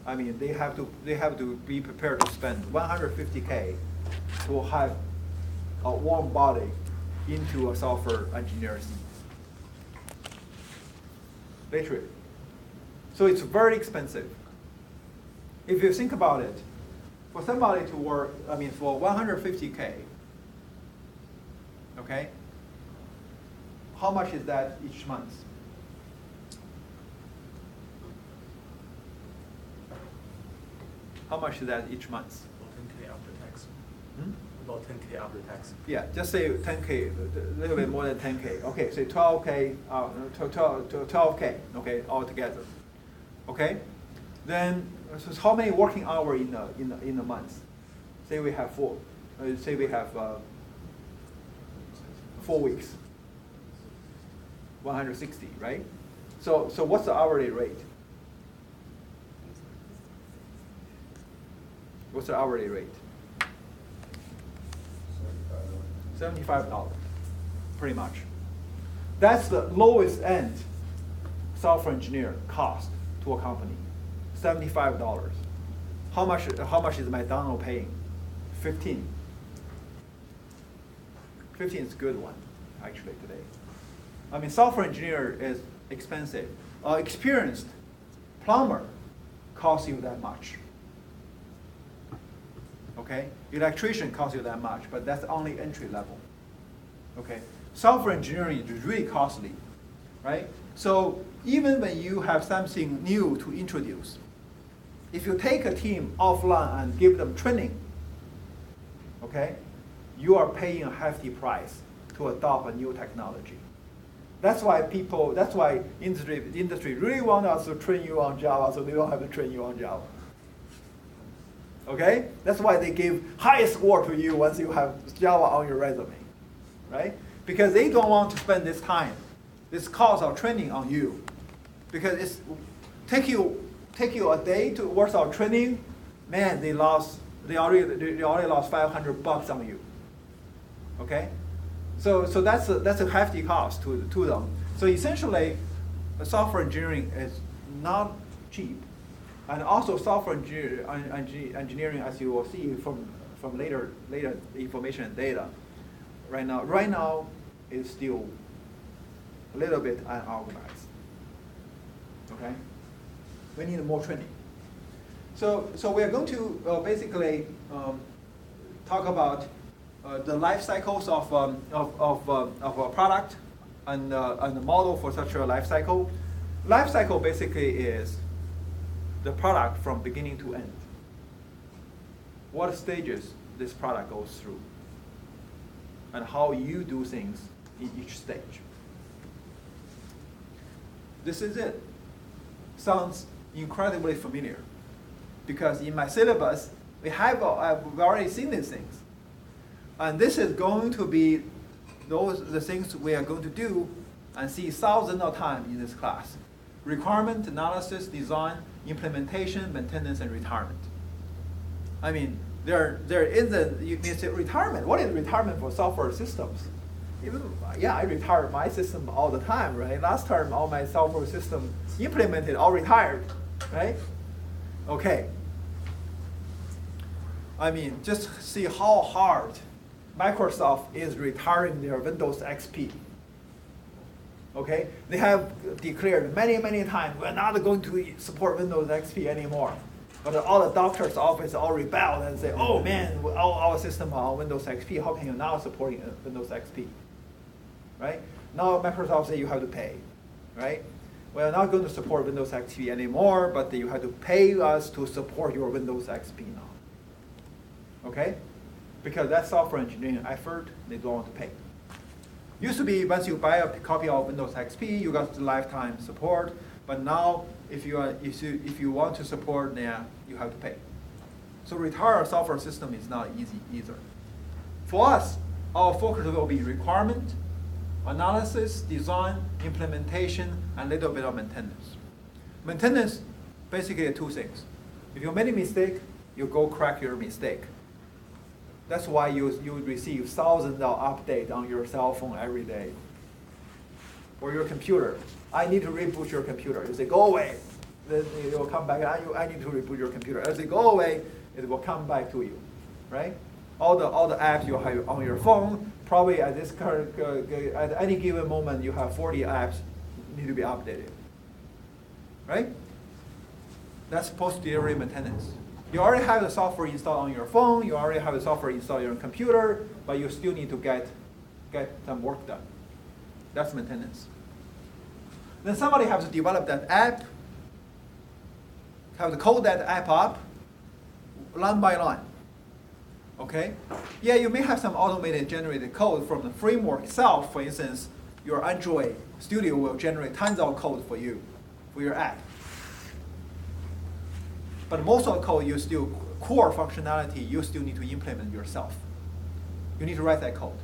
I mean, they have to be prepared to spend 150K to have a warm body into a software engineer seat. Literally. So it's very expensive. If you think about it, for somebody to work, I mean, for 150K, okay, how much is that each month? How much is that each month? About 10K after tax. Hmm? About 10K after tax. Yeah, just say 10K, a little bit more than 10K. Okay, say 12K, 12K, okay, altogether. Okay, then so how many working hours in a month? Say we have 4. Say we have 4 weeks. 160, right? So what's the hourly rate? What's the hourly rate? $75, pretty much. That's the lowest end software engineer cost to a company. $75. How much is McDonald's paying? 15. 15 is a good one, actually, today. I mean, software engineer is expensive. Experienced plumber costs you that much. Okay, electrician costs you that much, but that's only entry level. Okay, software engineering is really costly, right? So even when you have something new to introduce, if you take a team offline and give them training, okay, you are paying a hefty price to adopt a new technology. That's why industry really want us to train you on Java, so they don't have to train you on Java. Okay? That's why they give highest score to you once you have Java on your resume, right? Because they don't want to spend this time, this cost of training on you, because it's take you a day to worth of training. Man, they already lost $500 on you. Okay? So that's a hefty cost to them. So essentially, software engineering is not cheap. And also software engineering, as you will see from later information and data, right now is still a little bit unorganized. Okay, we need more training. So we are going to basically talk about the life cycles of a product and the model for such a life cycle. Life cycle basically is the product from beginning to end. What stages this product goes through, and how you do things in each stage. This is it. Sounds incredibly familiar, because in my syllabus, I've already seen these things. And this is going to be the things we are going to do and see thousands of times in this class. Requirement analysis, design, implementation, maintenance, and retirement. I mean, there isn't, you can say retirement. What is retirement for software systems? I retire my system all the time, right? Last term, all my software system implemented, all retired, right? Okay. I mean, just see how hard Microsoft is retiring their Windows XP. Okay, they have declared many times, we're not going to support Windows XP anymore. But all the doctor's office all rebelled and say, oh man, our system on Windows XP, how can you now support Windows XP? Right? Now Microsoft say you have to pay, right? We're not going to support Windows XP anymore, but you have to pay us to support your Windows XP now. Okay? Because that software engineering effort, they don't want to pay. Used to be once you buy a copy of Windows XP, you got the lifetime support. But now, if you want to support, then you have to pay. So retire a software system is not easy either. For us, our focus will be requirement, analysis, design, implementation, and a little bit of maintenance. Maintenance, basically 2 things. If you made a mistake, you go correct your mistake. That's why you receive thousands of updates on your cell phone every day. Or your computer. I need to reboot your computer. You say, go away. then it will come back. I need to reboot your computer. As it go away, it will come back to you, right? All the apps you have on your phone, probably at this current, at any given moment, you have 40 apps need to be updated, right? That's post-delivery maintenance. You already have the software installed on your phone. You already have the software installed on your computer, but you still need to get some work done. That's maintenance. Then somebody has to develop that app, have to code that app up, line by line. Okay? Yeah, you may have some automated generated code from the framework itself. For instance, your Android Studio will generate tons of code for you, for your app. But most of the code, you still, core functionality, you still need to implement yourself. You need to write that code.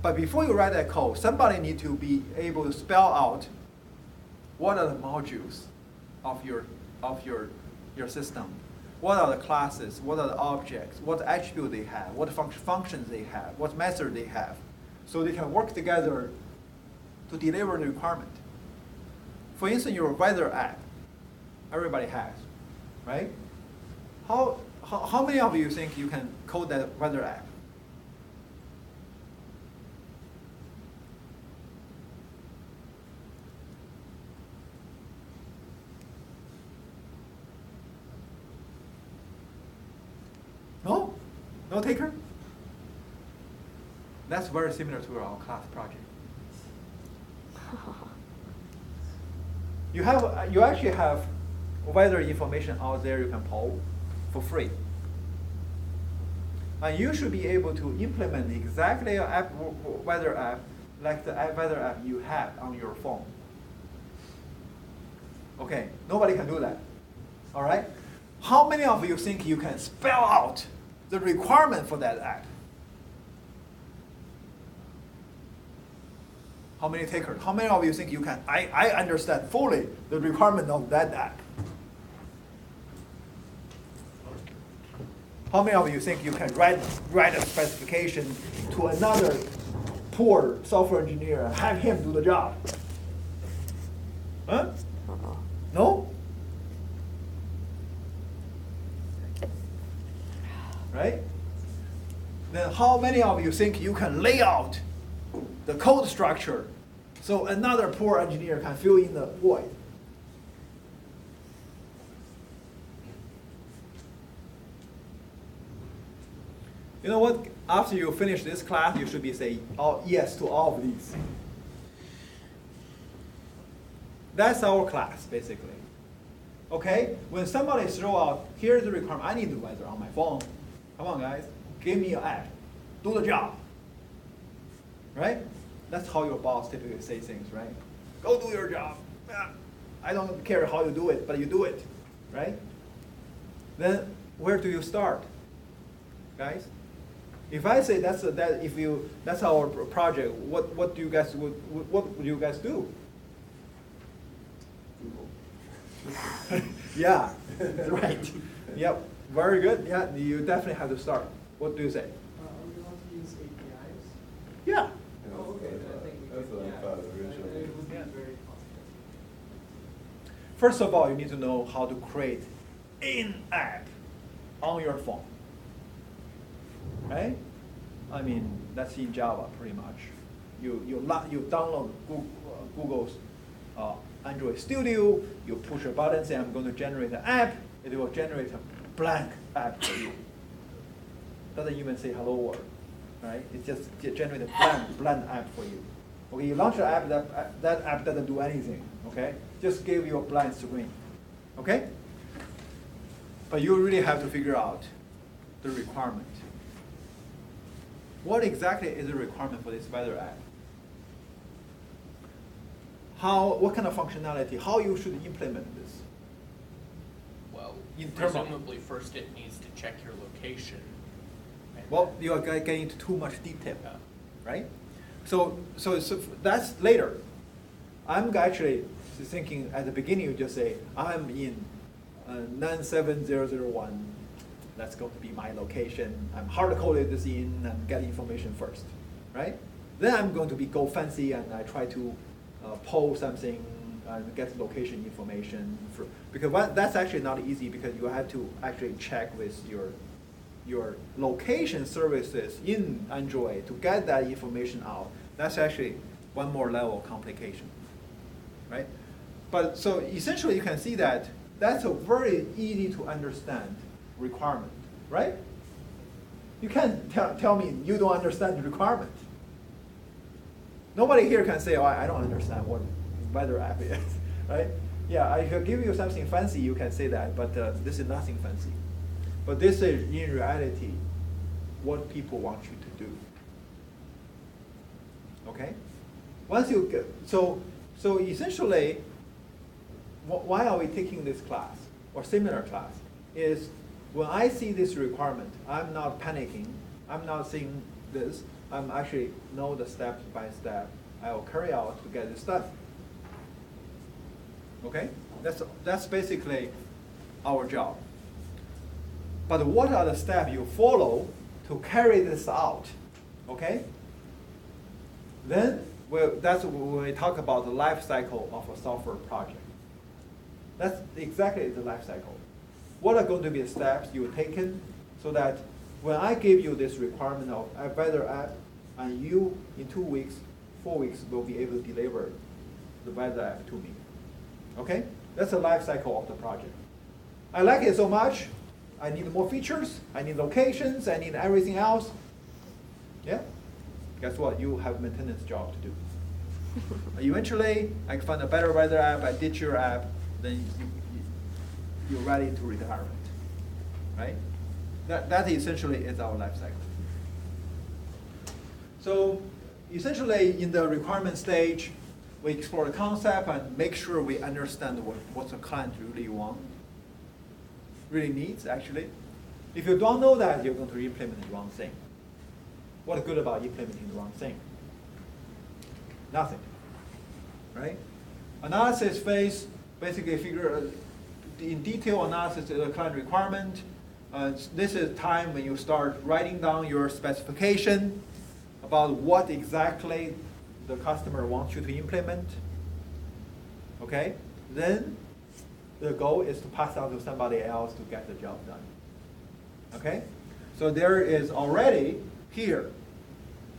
But before you write that code, somebody needs to be able to spell out what are the modules of your system. What are the classes? What are the objects? What attributes they have? What functions they have? What method they have? So they can work together to deliver the requirement. For instance, your weather app, everybody has, right? How many of you think you can code that weather app? No? No taker? That's very similar to our class project. You actually have weather information out there you can pull for free. And you should be able to implement exactly a weather app like the weather app you have on your phone. Okay, nobody can do that. All right? How many of you think you can spell out the requirement for that app? How many takers? How many of you think you can? I understand fully the requirement of that app. How many of you think you can write a specification to another poor software engineer and have him do the job? Huh? No? Right? Then how many of you think you can lay out the code structure so another poor engineer can fill in the void? You know what? After you finish this class, you should be saying yes to all of these. That's our class, basically. Okay? When somebody throw out, here's the requirement, I need the weather on my phone. Come on, guys. Give me your app. Do the job. Right? That's how your boss typically says things, right? Go do your job. I don't care how you do it, but you do it. Right? Then where do you start? Guys? If I say that's our project, what would you guys do? Yeah, right. Yep, very good. Yeah, you definitely have to start. What do you say? We want to use APIs. Yeah. Oh, okay. I think That's what I thought originally. It would be Yeah. very positive. First of all, you need to know how to create an app on your phone. Right? I mean, that's in Java pretty much. You download Google's Android Studio, you push a button, say I'm going to generate an app, it will generate a blank app for you. Doesn't even say hello world, right? It just generates a blank app for you. Okay, you launch an app, that app doesn't do anything, okay? Just give you a blank screen, okay? But you really have to figure out the requirement. What exactly is the requirement for this weather app? What kind of functionality, how you should implement this? Well, In terms of- presumably first it needs to check your location. and Well, then- you are getting into too much detail, Yeah. right? So that's later. I'm actually thinking at the beginning you just say, I'm in 97001. That's going to be my location. I'm hard-coded this in and get information first, right? Then I'm going to go fancy and I try to pull something get location information. Because that's actually not easy because you have to actually check with your location services in Android to get that information out. That's actually one more level of complication, right? But so essentially you can see that that's a very easy to understand requirement, right? You can't tell me you don't understand the requirement. Nobody here can say, oh, I don't understand what weather app is, right? Yeah, I could give you something fancy, you can say that, but this is nothing fancy. But this is, in reality, what people want you to do. Okay? Once you get, so essentially, why are we taking this class, or similar class, is when I see this requirement, I'm not panicking, I'm not saying this, I'm actually know the step by step I will carry out to get this done. Okay? That's basically our job. But what are the steps you follow to carry this out? Okay? Then that's when we talk about the life cycle of a software project. That's exactly the life cycle. What are going to be the steps you've taken so that when I give you this requirement of a weather app, and you in 2 weeks, 4 weeks will be able to deliver the weather app to me. Okay? That's the life cycle of the project. I like it so much, I need more features, I need locations, I need everything else. Yeah? Guess what? You have a maintenance job to do. Eventually, I can find a better weather app, I ditch your app, then you're ready to retirement. Right? That essentially is our life cycle. So essentially, in the requirement stage, we explore the concept and make sure we understand what the client really needs, actually. If you don't know that, you're going to implement the wrong thing. What's good about implementing the wrong thing? Nothing, right? Analysis phase, basically figure in detail analysis of the client requirement. This is time when you start writing down your specification about what exactly the customer wants you to implement. Okay? Then the goal is to pass on to somebody else to get the job done. Okay? So there is already here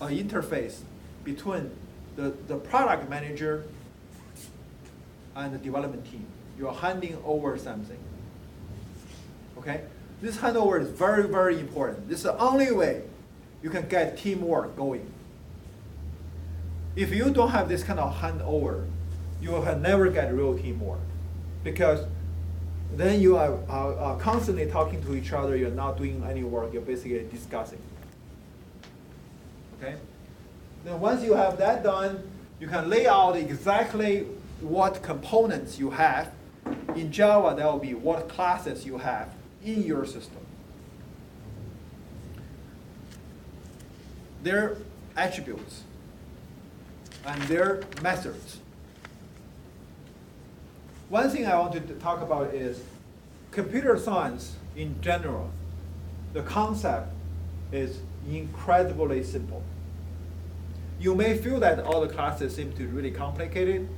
an interface between the product manager and the development team. You're handing over something. Okay? This handover is very, very important. This is the only way you can get teamwork going. If you don't have this kind of handover, you will never get real teamwork. Because then you are constantly talking to each other, you're not doing any work, you're basically discussing. Okay? Then once you have that done, you can lay out exactly what components you have. In Java, that will be what classes you have in your system. Their attributes and their methods. One thing I want to talk about is computer science in general. The concept is incredibly simple. You may feel that all the classes seem to be really complicated,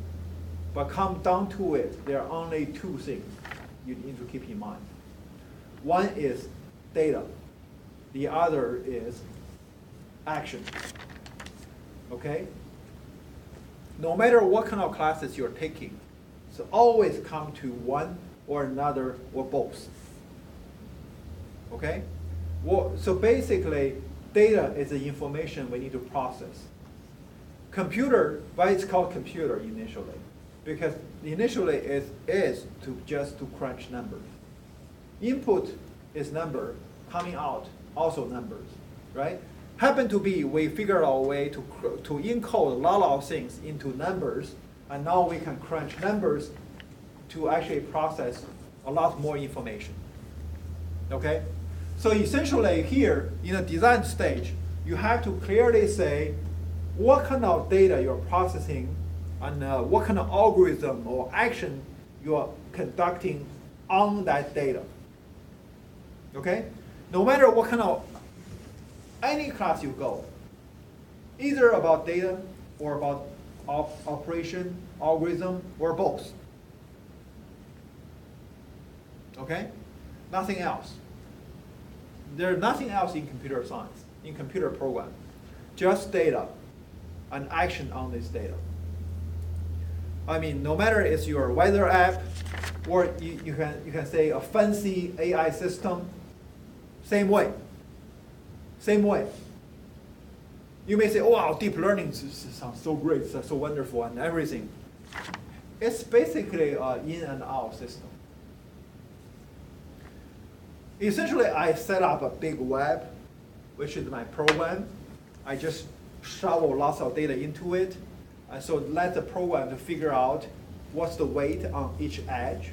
but come down to it, there are only two things you need to keep in mind. One is data. The other is action. Okay? No matter what kind of classes you're taking, so always come to one or another or both. Okay? Well, so basically, data is the information we need to process. Computer, why it's called computer initially? Because initially it is just to crunch numbers. Input is number, coming out also numbers, right? Happen to be we figured out a way to encode a lot of things into numbers, and now we can crunch numbers to actually process a lot more information. Okay? So essentially here, in the design stage, you have to clearly say what kind of data you're processing and what kind of algorithm or action you are conducting on that data. Okay? No matter what kind of, any class you go, either about data or about operation algorithm, or both. Okay? Nothing else. There's nothing else in computer science, in computer program. Just data and action on this data. I mean, no matter it's your weather app, or you can say a fancy AI system, same way. Same way. You may say, oh, wow, deep learning sounds so great, so wonderful, and everything. It's basically an in and out system. Essentially, I set up a big web, which is my program. I just shovel lots of data into it. And so let the program to figure out what's the weight on each edge.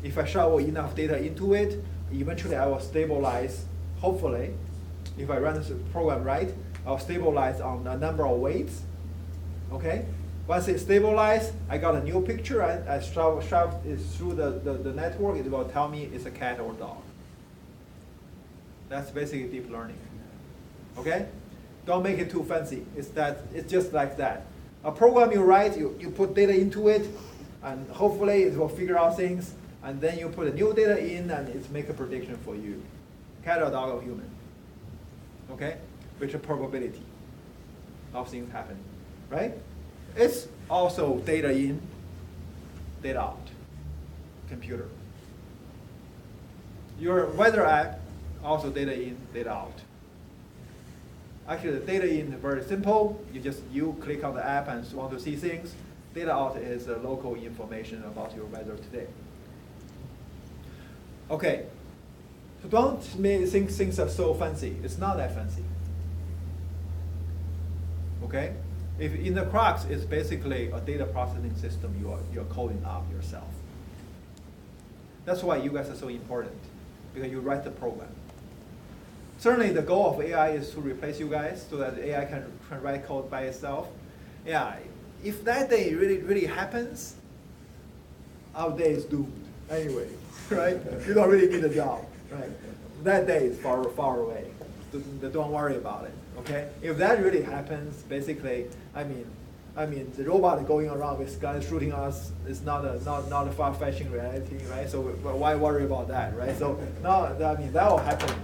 If I shovel enough data into it, eventually I will stabilize, hopefully, if I run this program right, I'll stabilize on a number of weights. Okay? Once it's stabilized, I got a new picture, I shove it through the network, it will tell me it's a cat or dog. That's basically deep learning. Okay? Don't make it too fancy. It's just like that. A program you write, you put data into it, and hopefully it will figure out things, and then you put a new data in, and it's make a prediction for you. Cat or dog or human. Okay? Which is probability of things happening. Right? It's also data in, data out. Computer. Your weather app, also data in, data out. Actually, the data in is very simple. You click on the app and want to see things. Data out is local information about your weather today. Okay, so don't think things are so fancy. It's not that fancy. Okay, if in the crux, it's basically a data processing system you're coding up yourself. That's why you guys are so important, because you write the program. Certainly, the goal of AI is to replace you guys so that AI can write code by itself. Yeah, if that day really happens, our day is doomed anyway, right? You don't really need a job, right? That day is far away. Don't worry about it, okay? If that really happens, basically, I mean, the robot going around with guns shooting us is not a far-fetching reality, right? So why worry about that, right? So now, I mean, that will happen.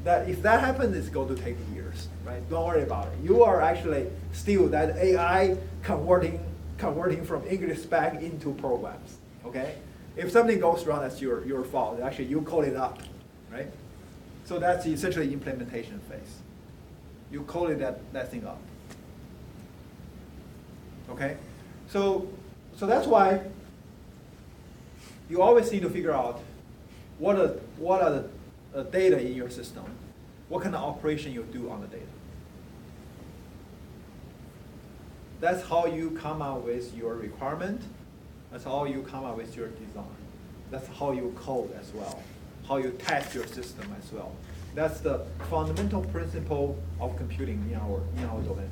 That if that happens, it's going to take years, right? Don't worry about it. You are actually still that AI converting from English spec into programs, okay? If something goes wrong, that's your fault. Actually, you code it up, right? So that's essentially implementation phase. You coded that thing up, okay? So that's why you always need to figure out what are the data in your system, what kind of operation you do on the data. That's how you come up with your requirement. That's how you come up with your design. That's how you code as well, how you test your system as well. That's the fundamental principle of computing in our domain.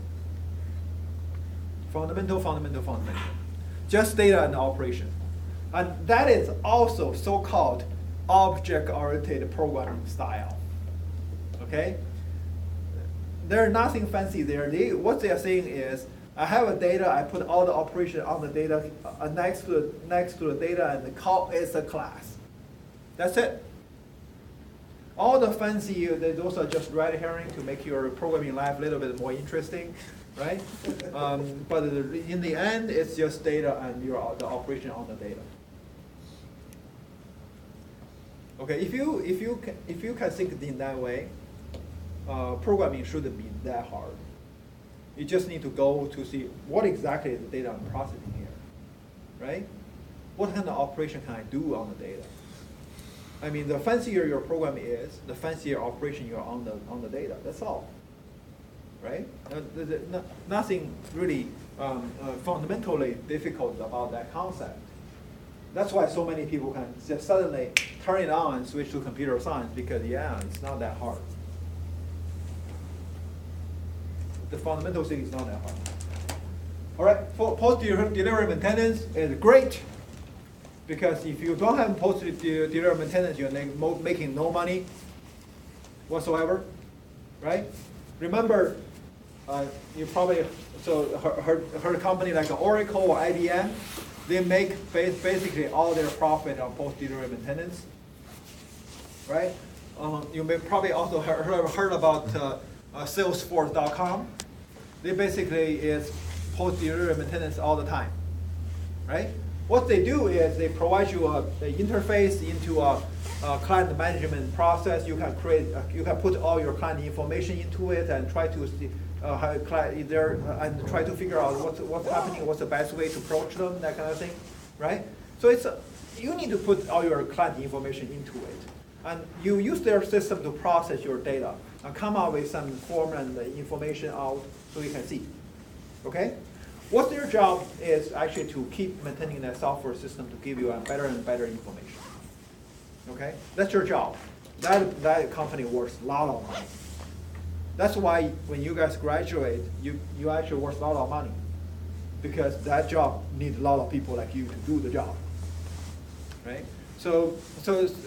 Fundamental. Just data and operation. And that is also so-called object-oriented programming style. Okay? There's nothing fancy there. What they are saying is, I have a data, I put all the operation on the data next to the data, and the call is a class. That's it. All the fancy, those are just red herring to make your programming life a little bit more interesting, right? But in the end, it's just data and the operation on the data. Okay, if you can think in that way, programming shouldn't be that hard. You just need to go to see what exactly is the data I'm processing here, right? What kind of operation can I do on the data? I mean, the fancier your program is, the fancier operation you're on the data. That's all, right? Nothing really fundamentally difficult about that concept. That's why so many people can just suddenly turn it on and switch to computer science, because yeah, it's not that hard. The fundamental thing is not that hard. All right, post-delivery maintenance is great, because if you don't have post-delivery maintenance, you're making no money whatsoever, right? Remember, You probably, so her company like Oracle or IBM, they make basically all their profit on post-delivery maintenance, right? You may probably also heard about Salesforce.com. They basically is post-delivery maintenance all the time, right? What they do is they provide you an interface into a client management process. You can create, you can put all your client information into it and try to see how client there and try to figure out what's happening, what's the best way to approach them, that kind of thing, right? So it's you need to put all your client information into it, and you use their system to process your data and come up with some form and information out so you can see, okay? What their job is actually to keep maintaining that software system to give you a better and better information. Okay, that's your job. That company worth a lot of money. That's why when you guys graduate, you actually worth a lot of money, because that job needs a lot of people like you to do the job, right? So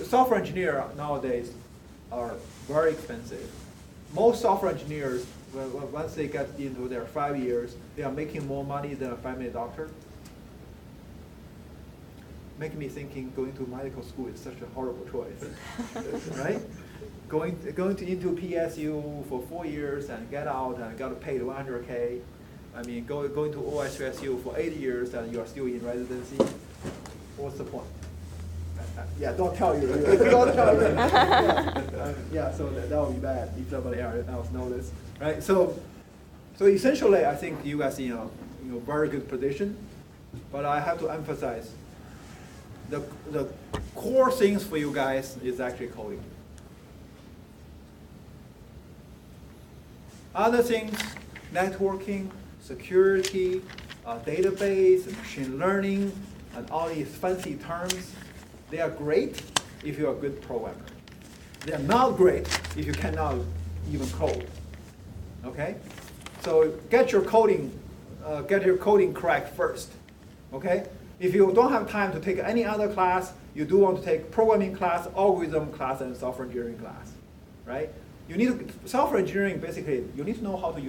software engineers nowadays are very expensive. Most software engineers, once they get into their 5 years, they are making more money than a family doctor. Making me thinking going to medical school is such a horrible choice, right? Going into PSU for 4 years and get out and got paid $100K. I mean, going to OSU for 8 years and you are still in residency. What's the point? Yeah, don't tell you. Don't tell you. Yeah, so that would be bad if somebody else knows this, right? So essentially, I think you guys in a very good position, but I have to emphasize the core things for you guys is actually coding. Other things, networking, security, database, machine learning, and all these fancy terms, they are great if you're a good programmer. They are not great if you cannot even code. Okay? So get your coding correct first. Okay? If you don't have time to take any other class, you do want to take programming class, algorithm class, and software engineering class, right? You need to, software engineering basically, you need to know how to use